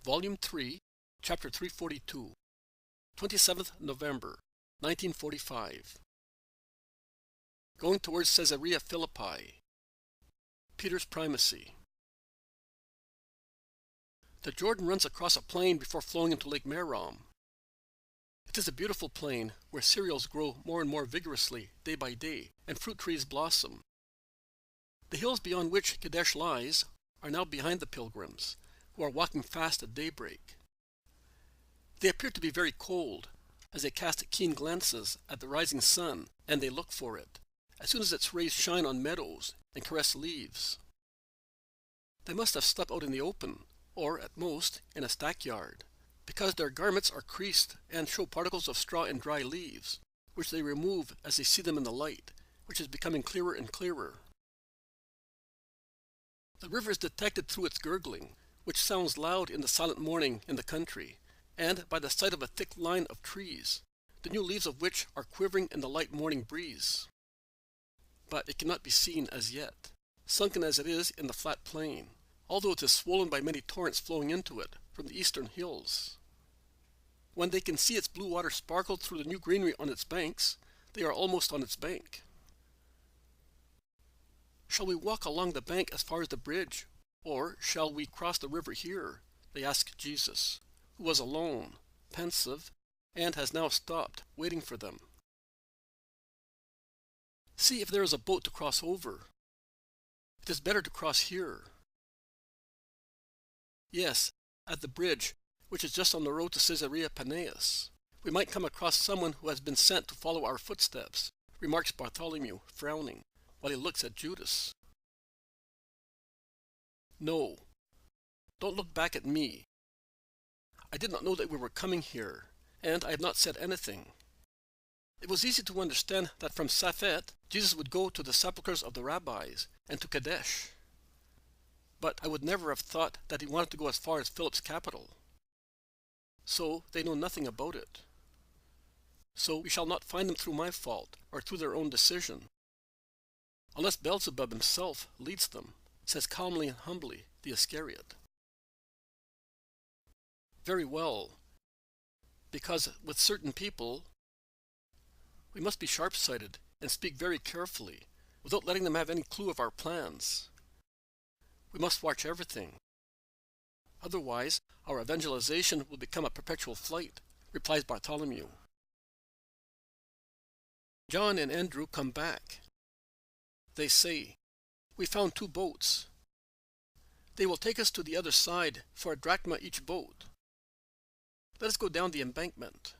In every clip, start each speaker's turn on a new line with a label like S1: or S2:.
S1: Volume 3, Chapter 342, 27th November, 1945. Going towards Caesarea Philippi. Peter's Primacy. The Jordan runs across a plain before flowing into Lake Merom. It is a beautiful plain where cereals grow more and more vigorously day by day, and fruit trees blossom. The hills beyond which Kadesh lies are now behind the pilgrims, who are walking fast at daybreak. They appear to be very cold, as they cast keen glances at the rising sun, and they look for it, as soon as its rays shine on meadows and caress leaves. They must have slept out in the open, or, at most, in a stackyard, because their garments are creased and show particles of straw and dry leaves, which they remove as they see them in the light, which is becoming clearer and clearer. The river is detected through its gurgling, which sounds loud in the silent morning in the country, and by the sight of a thick line of trees, the new leaves of which are quivering in the light morning breeze. But it cannot be seen as yet, sunken as it is in the flat plain, although it is swollen by many torrents flowing into it from the eastern hills. When they can see its blue water sparkle through the new greenery on its banks, they are almost on its bank. "Shall we walk along the bank as far as the bridge, or shall we cross the river here?" they asked Jesus, who was alone, pensive, and has now stopped, waiting for them. "See if there is a boat to cross over. It is better to cross here." "Yes, at the bridge, which is just on the road to Caesarea Paneas. We might come across someone who has been sent to follow our footsteps," remarks Bartholomew, frowning, while he looks at Judas. "No, don't look back at me. I did not know that we were coming here, and I have not said anything. It was easy to understand that from Safed, Jesus would go to the sepulchres of the rabbis and to Kadesh. But I would never have thought that he wanted to go as far as Philip's capital. So they know nothing about it. So we shall not find them through my fault or through their own decision. Unless Beelzebub himself leads them," says calmly and humbly the Iscariot. "Very well, because with certain people we must be sharp-sighted and speak very carefully, without letting them have any clue of our plans. We must watch everything. Otherwise, our evangelization will become a perpetual flight," replies Bartholomew. John and Andrew come back. They say, "We found 2 boats. They will take us to the other side for a drachma each boat. Let us go down the embankment."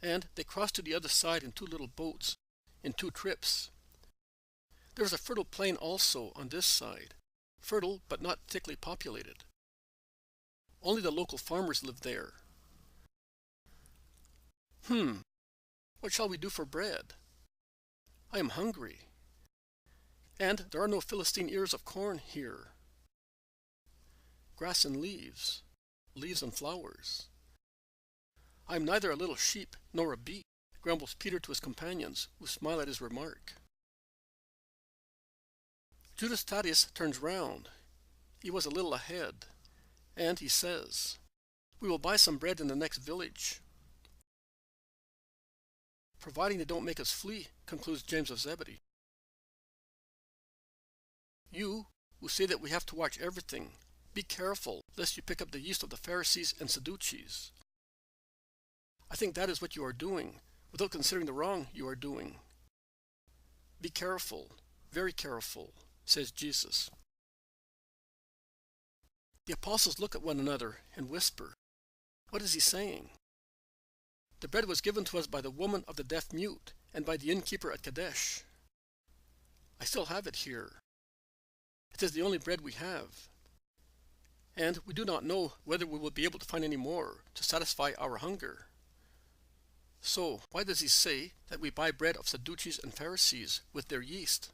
S1: And they cross to the other side in 2 little boats, in 2 trips. There is a fertile plain also on this side, fertile but not thickly populated. Only the local farmers live there. What shall we do for bread? I am hungry. And there are no Philistine ears of corn here. Grass and leaves, leaves and flowers. I am neither a little sheep nor a beast, grumbles Peter to his companions, who smile at his remark. Judas Thaddeus turns round. He was a little ahead, and he says, "We will buy some bread in the next village." "Providing they don't make us flee," concludes James of Zebedee. "You, who say that we have to watch everything, be careful lest you pick up the yeast of the Pharisees and Sadducees. I think that is what you are doing, without considering the wrong you are doing. Be careful, very careful," says Jesus. The apostles look at one another and whisper, "What is he saying?" "The bread was given to us by the woman of the deaf mute and by the innkeeper at Kadesh. I still have it here. It is the only bread we have. And we do not know whether we will be able to find any more to satisfy our hunger. So why does he say that we buy bread of Sadducees and Pharisees with their yeast?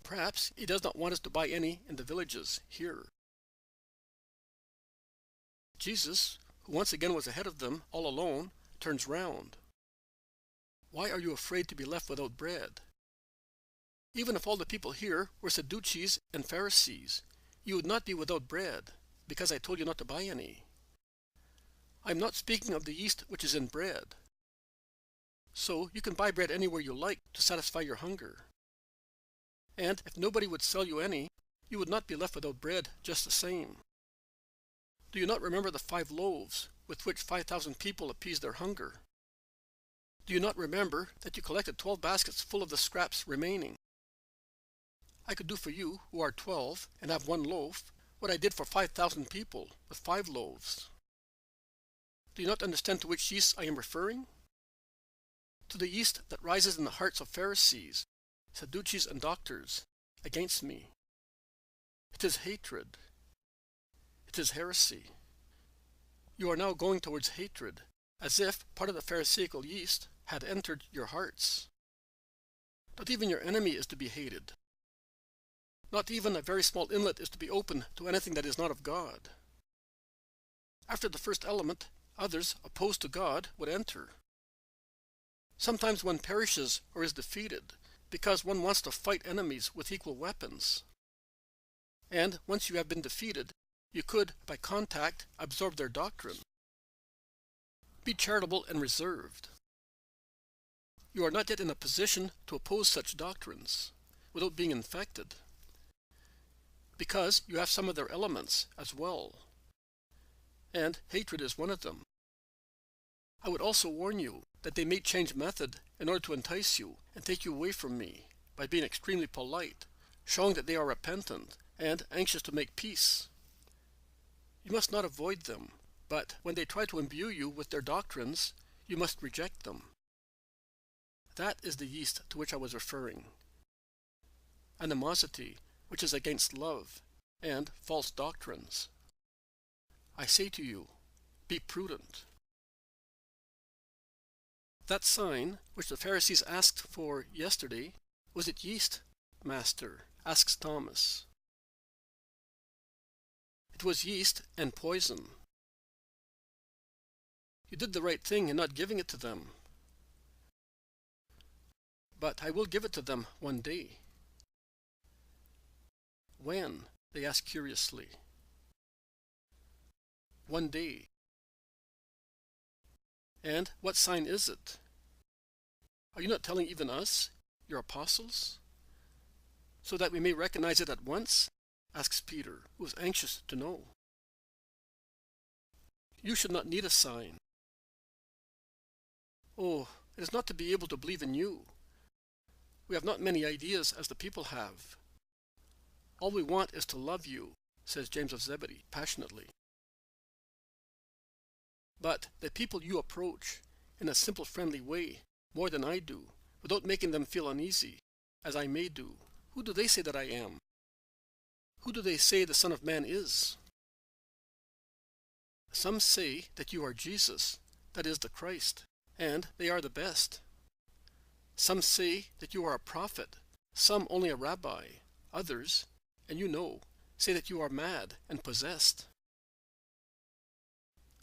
S1: Perhaps he does not want us to buy any in the villages here." Jesus, who once again was ahead of them, all alone, turns round. "Why are you afraid to be left without bread? Even if all the people here were Sadducees and Pharisees, you would not be without bread, because I told you not to buy any. I am not speaking of the yeast which is in bread. So you can buy bread anywhere you like to satisfy your hunger. And if nobody would sell you any, you would not be left without bread just the same. Do you not remember the 5 loaves with which 5,000 people appeased their hunger? Do you not remember that you collected 12 baskets full of the scraps remaining? I could do for you, who are 12 and have 1 loaf, what I did for 5,000 people with 5 loaves. Do you not understand to which yeast I am referring? To the yeast that rises in the hearts of Pharisees, Sadducees, and doctors against me. It is hatred. It is heresy. You are now going towards hatred, as if part of the Pharisaical yeast had entered your hearts. Not even your enemy is to be hated. Not even a very small inlet is to be open to anything that is not of God. After the first element, others opposed to God would enter. Sometimes one perishes or is defeated because one wants to fight enemies with equal weapons. And once you have been defeated, you could, by contact, absorb their doctrine. Be charitable and reserved. You are not yet in a position to oppose such doctrines without being infected, because you have some of their elements as well, and hatred is one of them. I would also warn you that they may change method in order to entice you and take you away from me by being extremely polite, showing that they are repentant and anxious to make peace. You must not avoid them, but when they try to imbue you with their doctrines, you must reject them. That is the yeast to which I was referring. Animosity, which is against love, and false doctrines. I say to you, be prudent. That sign, which the Pharisees asked for yesterday, was it yeast, Master? Asks Thomas. It was yeast and poison. You did the right thing in not giving it to them. But I will give it to them one day. When? They ask curiously. One day. And what sign is it? Are you not telling even us, your apostles? So that we may recognize it at once? Asks Peter, who is anxious to know. You should not need a sign. Oh, it is not to be able to believe in you. We have not many ideas as the people have. All we want is to love you, says James of Zebedee passionately. But the people you approach in a simple, friendly way, more than I do, without making them feel uneasy, as I may do, who do they say that I am? Who do they say the Son of Man is? Some say that you are Jesus, that is the Christ, and they are the best. Some say that you are a prophet, some only a rabbi, others, and you know, say that you are mad and possessed.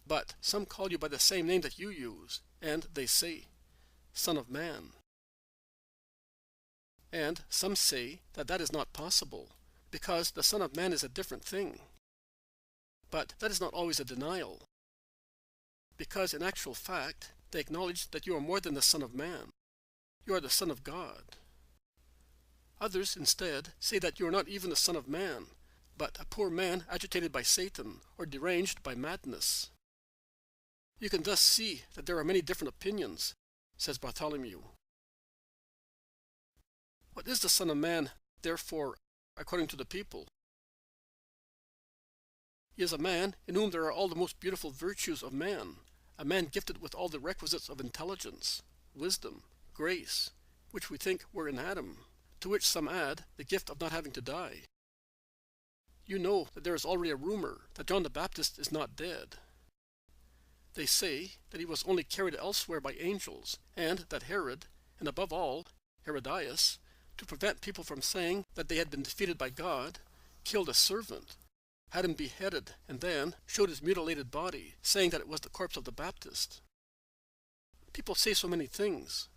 S1: But some call you by the same name that you use, and they say, Son of Man. And some say that that is not possible, because the Son of Man is a different thing. But that is not always a denial, because in actual fact, they acknowledge that you are more than the Son of Man. You are the Son of God. Others, instead, say that you are not even the Son of Man, but a poor man agitated by Satan or deranged by madness. You can thus see that there are many different opinions, says Bartholomew. What is the Son of Man, therefore, according to the people? He is a man in whom there are all the most beautiful virtues of man, a man gifted with all the requisites of intelligence, wisdom, grace, which we think were in Adam, to which some add the gift of not having to die. You know that there is already a rumor that John the Baptist is not dead. They say that he was only carried elsewhere by angels, and that Herod, and above all, Herodias, to prevent people from saying that they had been defeated by God, killed a servant, had him beheaded, and then showed his mutilated body, saying that it was the corpse of the Baptist. People say so many things.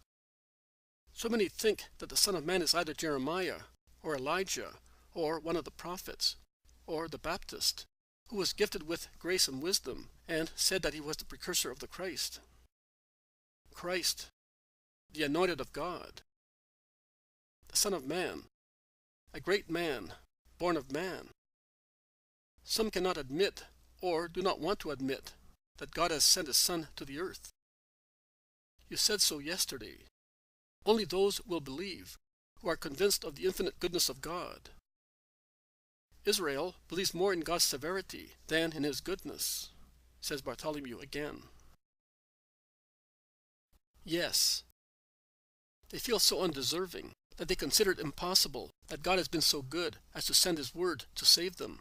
S1: So many think that the Son of Man is either Jeremiah, or Elijah, or one of the prophets, or the Baptist, who was gifted with grace and wisdom, and said that he was the precursor of the Christ. Christ, the anointed of God, the Son of Man, a great man, born of man. Some cannot admit, or do not want to admit, that God has sent his Son to the earth. You said so yesterday. Only those will believe who are convinced of the infinite goodness of God. Israel believes more in God's severity than in his goodness, says Bartholomew again. Yes, they feel so undeserving that they consider it impossible that God has been so good as to send his word to save them.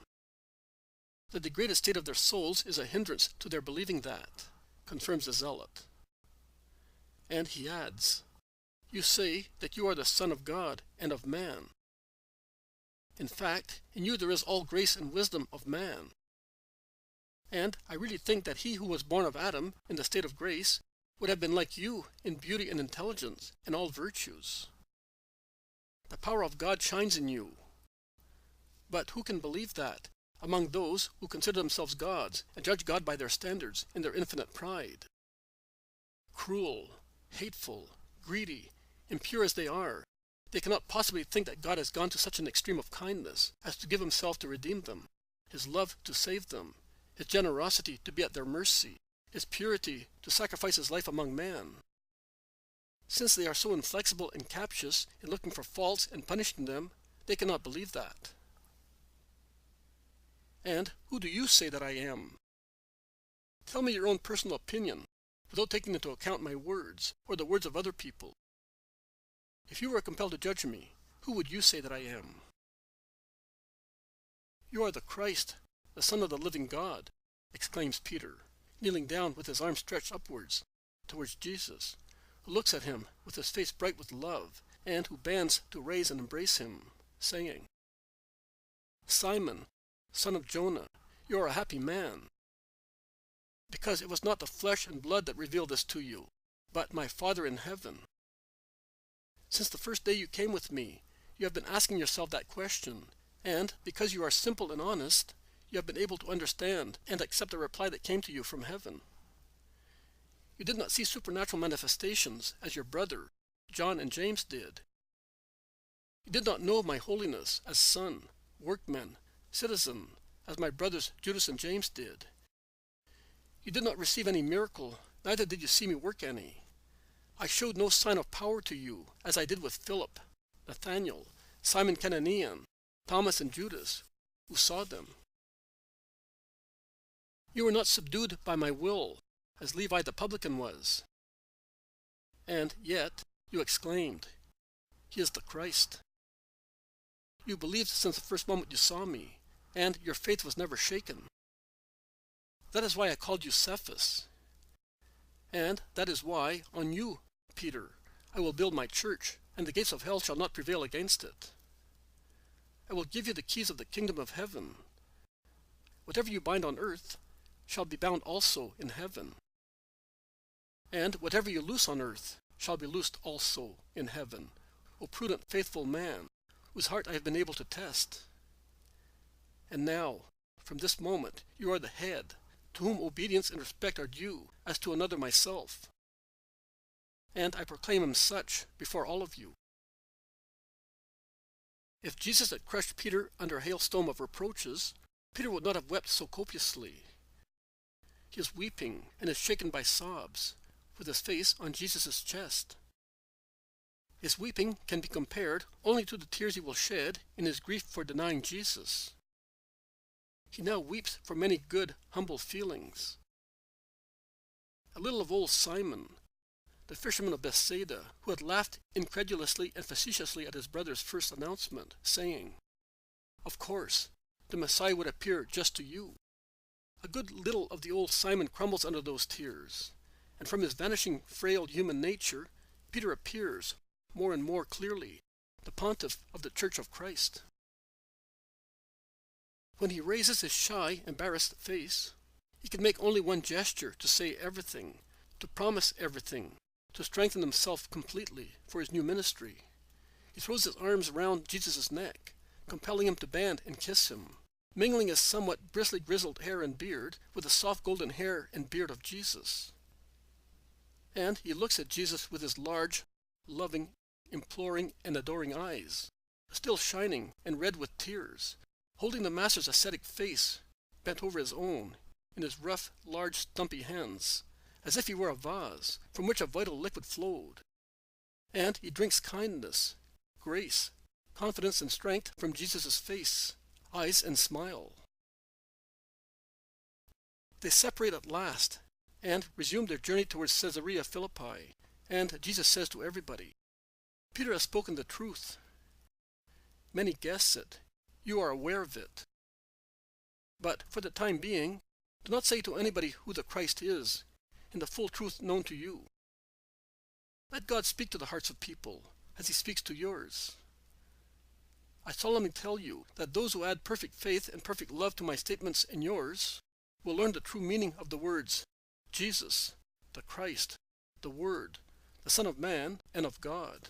S1: The degraded state of their souls is a hindrance to their believing that, confirms the zealot. And he adds, you say that you are the Son of God and of man. In fact, in you there is all grace and wisdom of man. And I really think that he who was born of Adam in the state of grace would have been like you in beauty and intelligence and all virtues. The power of God shines in you. But who can believe that among those who consider themselves gods and judge God by their standards in their infinite pride? Cruel, hateful, greedy, impure as they are, they cannot possibly think that God has gone to such an extreme of kindness as to give himself to redeem them, his love to save them, his generosity to be at their mercy, his purity to sacrifice his life among man. Since they are so inflexible and captious in looking for faults and punishing them, they cannot believe that. And who do you say that I am? Tell me your own personal opinion, without taking into account my words or the words of other people. If you were compelled to judge me, who would you say that I am? You are the Christ, the Son of the living God, exclaims Peter, kneeling down with his arms stretched upwards towards Jesus, who looks at him with his face bright with love, and who bends to raise and embrace him, saying, Simon, son of Jonah, you are a happy man, because it was not the flesh and blood that revealed this to you, but my Father in heaven. Since the first day you came with me, you have been asking yourself that question, and because you are simple and honest, you have been able to understand and accept the reply that came to you from heaven. You did not see supernatural manifestations as your brother, John and James did. You did not know my holiness as son, workman, citizen, as my brothers Judas and James did. You did not receive any miracle, neither did you see me work any. I showed no sign of power to you, as I did with Philip, Nathanael, Simon Cananean, Thomas and Judas, who saw them. You were not subdued by my will, as Levi the publican was. And yet you exclaimed, He is the Christ. You believed since the first moment you saw me, and your faith was never shaken. That is why I called you Cephas. And that is why, on you, Peter, I will build my church, and the gates of hell shall not prevail against it. I will give you the keys of the kingdom of heaven. Whatever you bind on earth shall be bound also in heaven. And whatever you loose on earth shall be loosed also in heaven, O prudent, faithful man, whose heart I have been able to test. And now, from this moment, you are the head, to whom obedience and respect are due, as to another myself. And I proclaim him such before all of you. If Jesus had crushed Peter under a hailstorm of reproaches, Peter would not have wept so copiously. He is weeping and is shaken by sobs, with his face on Jesus' chest. His weeping can be compared only to the tears he will shed in his grief for denying Jesus. He now weeps for many good, humble feelings. A little of old Simon, the fisherman of Bethsaida, who had laughed incredulously and facetiously at his brother's first announcement, saying, Of course, the Messiah would appear just to you. A good little of the old Simon crumbles under those tears, and from his vanishing frail human nature, Peter appears, more and more clearly, the pontiff of the Church of Christ. When he raises his shy, embarrassed face, he can make only one gesture to say everything, to promise everything, to strengthen himself completely for his new ministry. He throws his arms around Jesus' neck, compelling him to bend and kiss him. mingling his somewhat bristly grizzled hair and beard with the soft golden hair and beard of Jesus. And he looks at Jesus with his large, loving, imploring, and adoring eyes, still shining and red with tears, holding the Master's ascetic face bent over his own in his rough, large, stumpy hands, as if he were a vase from which a vital liquid flowed. And he drinks kindness, grace, confidence, and strength from Jesus' face, eyes, and smile. They separate at last and resume their journey towards Caesarea Philippi, and Jesus says to everybody, "Peter has spoken the truth. Many guess it. You are aware of it. But for the time being, do not say to anybody who the Christ is, in the full truth known to you. Let God speak to the hearts of people, as he speaks to yours. I solemnly tell you that those who add perfect faith and perfect love to my statements and yours will learn the true meaning of the words Jesus, the Christ, the Word, the Son of Man, and of God."